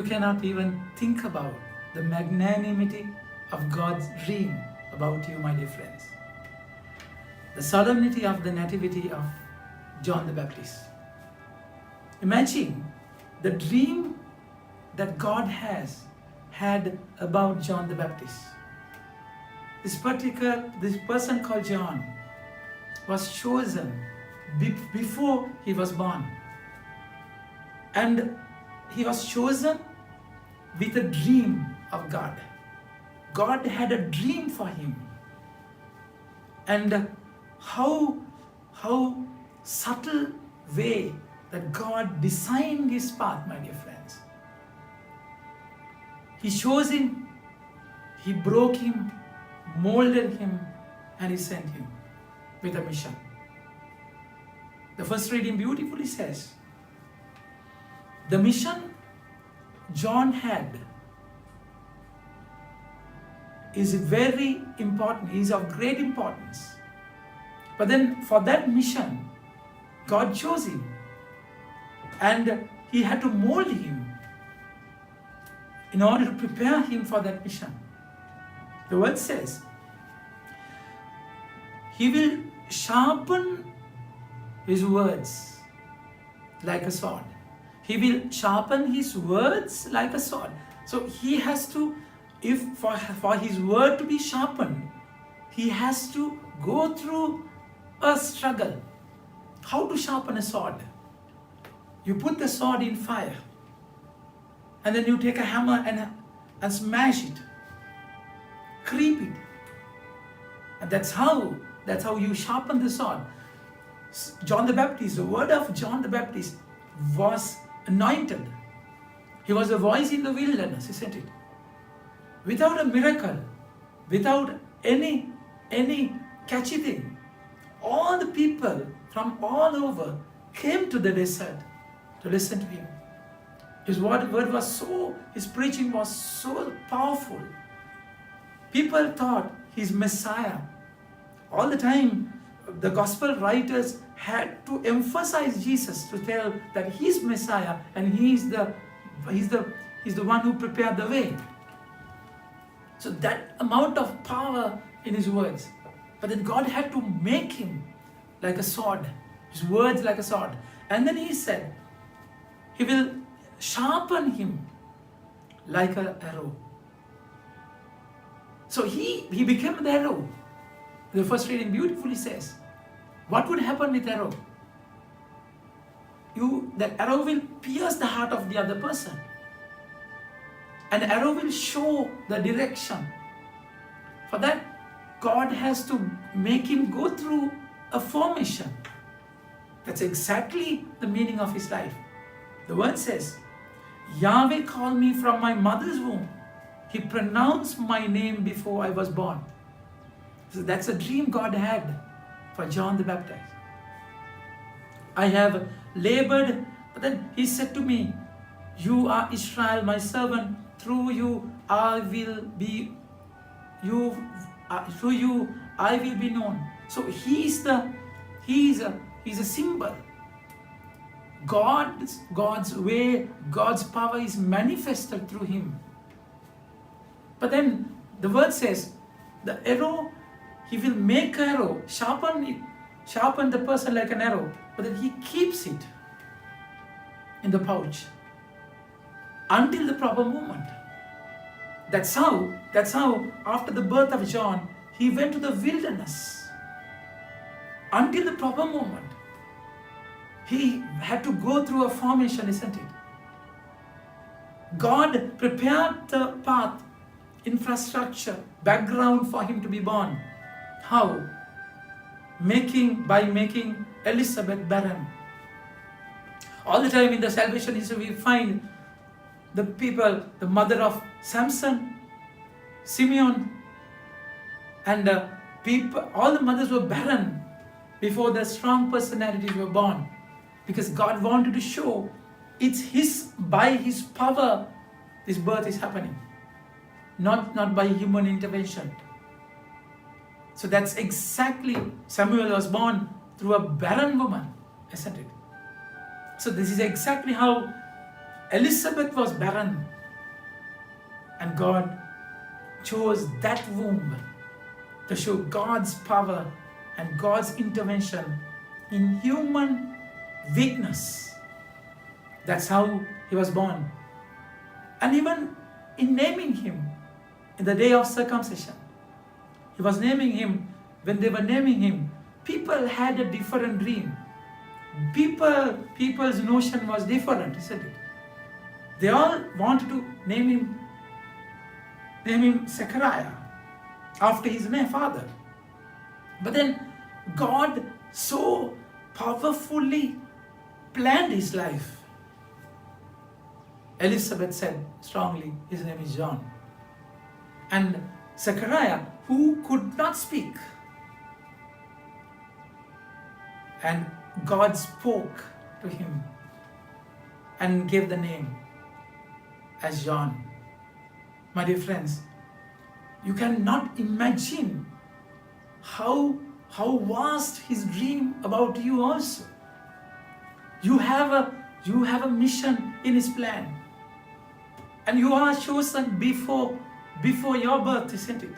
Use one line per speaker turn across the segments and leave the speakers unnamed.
You cannot even think about the magnanimity of God's dream about you, my dear friends. The solemnity of the nativity of John the Baptist. Imagine the dream that God has had about John the Baptist. This person called John was chosen before he was born. And he was chosen with a dream of God. God had a dream for him. And how subtle way that God designed his path, my dear friends. He chose him, he broke him, molded him, and he sent him with a mission. The first reading beautifully says, the mission John had is very important, is of great importance. But then for that mission, God chose him and he had to mold him in order to prepare him for that mission. The word says, he will sharpen his words like a sword. He will sharpen his words like a sword. So he has to, if for his word to be sharpened, he has to go through a struggle. How to sharpen a sword? You put the sword in fire, and then you take a hammer and smash it, creep it. And that's how you sharpen the sword. John the Baptist, the word of John the Baptist was anointed. He was a voice in the wilderness, isn't it? Without a miracle, without any catchy thing, all the people from all over came to the desert to listen to him. His word was so, his preaching was so powerful. People thought he's Messiah. All the time, the gospel writers had to emphasize Jesus to tell that he's Messiah and he's the one who prepared the way. So that amount of power in his words. But then God had to make him like a sword, his words like a sword. And then he said, he will sharpen him like an arrow. So he became the arrow. The first reading beautifully says, what would happen with arrow? The arrow will pierce the heart of the other person. An arrow will show the direction. For that, God has to make him go through a formation. That's exactly the meaning of his life. The word says, Yahweh called me from my mother's womb. He pronounced my name before I was born. So that's a dream God had for John the Baptist. I have labored, but then he said to me, you are Israel, my servant. Through you I will be known. So he's a symbol. God's way, God's power is manifested through him. But then the word says, the arrow, he will make an arrow, sharpen the person like an arrow, but then he keeps it in the pouch until the proper moment. That's how after the birth of John, he went to the wilderness until the proper moment. He had to go through a formation, isn't it? God prepared the path, infrastructure, background for him to be born. How? By making Elizabeth barren. All the time in the salvation history we find the people, the mother of Samson, Simeon, and all the mothers were barren before the strong personalities were born. Because God wanted to show it's by his power this birth is happening, not by human intervention. So that's exactly, Samuel was born through a barren woman, isn't it? So this is exactly how Elizabeth was barren, and God chose that womb to show God's power and God's intervention in human weakness. That's how he was born. And even in naming him, in the day of circumcision, he was naming him. When they were naming him, people had a different dream. People's notion was different, isn't it? They all wanted to name him Zechariah, after his father. But then God so powerfully planned his life. Elizabeth said strongly, his name is John. And Zechariah, who could not speak, and God spoke to him and gave the name as John. My dear friends, you cannot imagine how vast his dream about you also. You have a mission in his plan. And you are chosen before your birth, isn't it?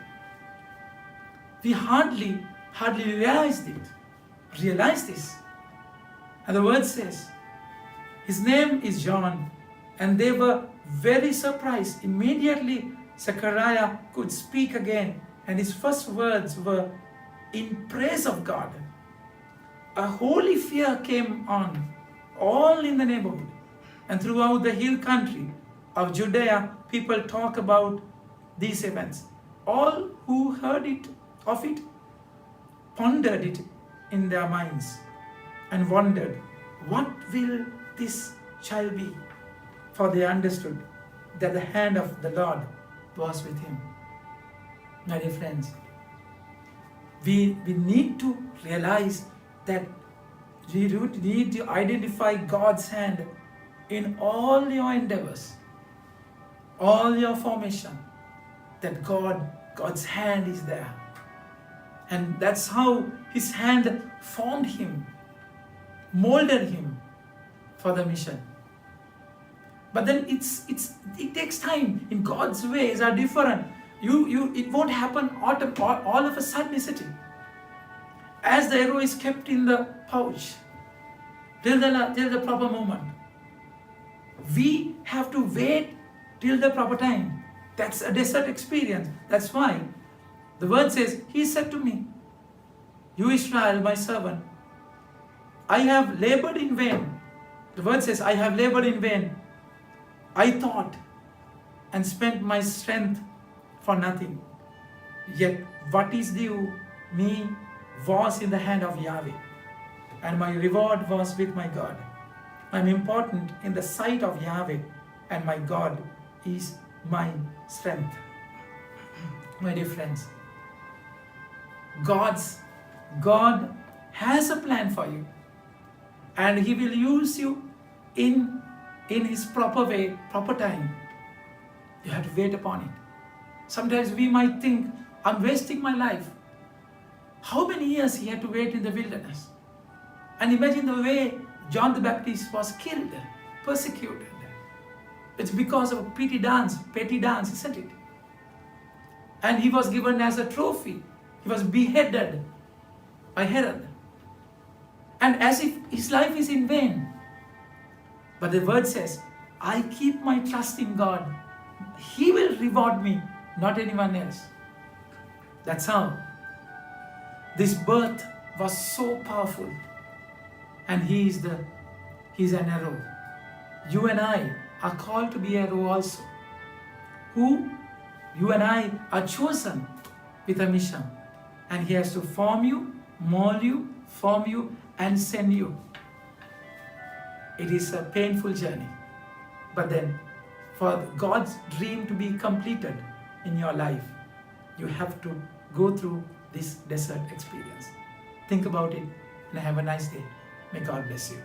We hardly realize this. And the word says, his name is John. And they were very surprised. Immediately, Zechariah could speak again. And his first words were in praise of God. A holy fear came on all in the neighborhood. And throughout the hill country of Judea, people talk about these events. All who heard of it pondered it in their minds and wondered, what will this child be? For they understood that the hand of the Lord was with him. My dear friends, we need to realize that we need to identify God's hand in all your endeavors, all your formation, that God's hand is there. And that's how his hand formed him, molded him for the mission. But then it takes time. In God's ways are different. It won't happen all of a sudden, isn't it? As the arrow is kept in the pouch till the proper moment. We have to wait till the proper time. That's a desert experience. That's why the word says, he said to me, you Israel, my servant, I have labored in vain. The word says, I have labored in vain. I thought and spent my strength for nothing. Yet what is due me was in the hand of Yahweh, and my reward was with my God. I am important in the sight of Yahweh, and my God is my strength. My dear friends, God has a plan for you, and he will use you in his proper way, proper time. You have to wait upon it. Sometimes we might think, I'm wasting my life. How many years he had to wait in the wilderness? And imagine the way John the Baptist was killed, persecuted. It's because of a petty dance, isn't it? And he was given as a trophy. He was beheaded by Herod. And as if his life is in vain. But the word says, I keep my trust in God. He will reward me, not anyone else. That's how this birth was so powerful. And he's an arrow. You and I are called to be arrow also. You and I are chosen with a mission. And he has to form you, mold you, form you, and send you. It is a painful journey. But then, for God's dream to be completed in your life, you have to go through this desert experience. Think about it and have a nice day. May God bless you.